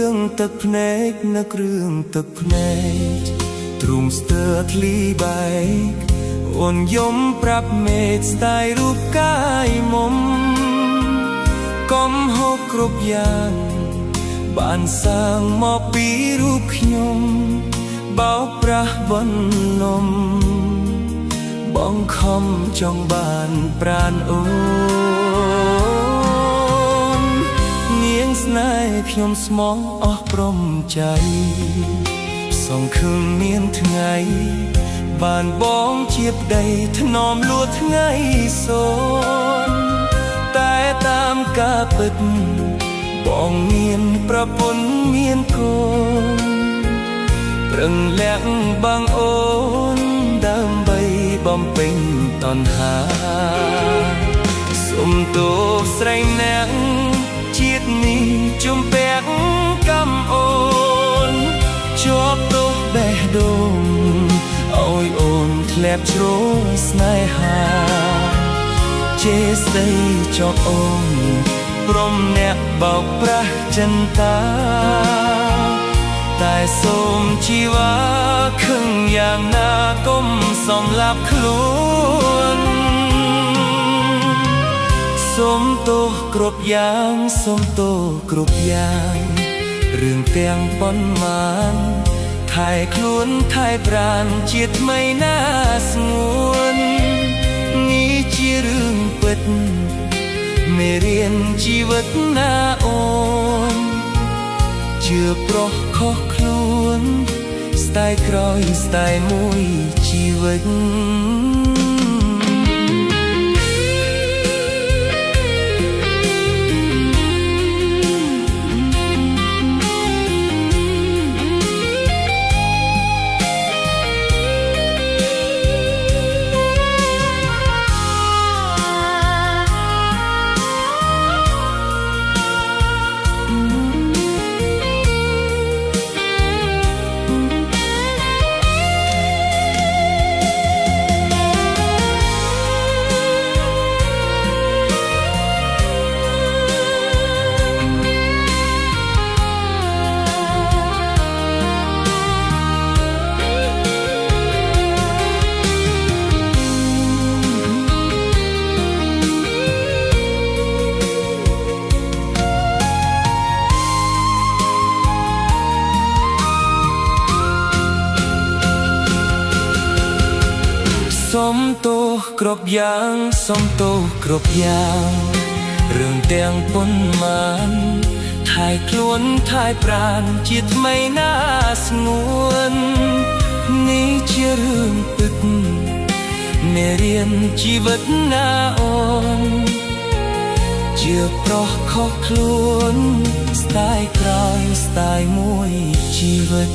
រឿងទឹកភ្នែកនឹករឿងទឹកភ្នែកទ្រូងស្ទើរធ្លីបែកអូនយំប្រាប់មេឃស្ដាយរូបកាយមុំកំហុសគ្រប់យ៉ាងបានសាងមកពីរូបខ្ញុំបោកប្រាស់បន្លំបងខំចង់បានប្រានអូននាងស្នេហ៍ខ្ញុំស្មោះអស់ព្រមใจសង្ឃឹមមានថ្ងៃបានបងជាប្តីថ្នមលួថ្ងៃសូនតែតាមការពិតបងមានប្រពន្ធមានកូនប្រឹងលាក់បាំងអូនដើម្បីបំពេញតណ្ហាសុំទោសស្រីណាស់ជាតិនេះជំពាក់កម្មអូនជាប់ទោសបេះដូងឲ្យអូនធ្លាប់ជ្រោះស្នេហាជេរស្ដីចោកអូនព្រមអ្នកបោកប្រាស់ចិនតាតែសូមជីវ៉ាខឹងយ៉ាងណាកុំសម្លាប់ខ្លួនសូមទោសគ្រប់យ៉ាងសូមទោសគ្រប់យ៉ាងរឿងទាំងប៉ុន្មានថែខ្លួនថែប្រានជាថ្មីណាស្ងួននេះជារឿងពិតមេរៀនជីវិតណាអូនជឿប្រុសខុសខ្លួនស្ដាយក្រោយស្ដាយមួយជីវិតសូមទោសគ្រប់យ៉ាងសូមទោសគ្រប់យ៉ាងរឿងទាំងប៉ុន្មានថែខ្លួនថែប្រានជាថ្មីណាស្ងួននេះជារឿងពិតមេរៀនជីវិតណាអូនជឿប្រុសខុសខ្លួនស្ដាយក្រោយស្ដាយមួយជីវិត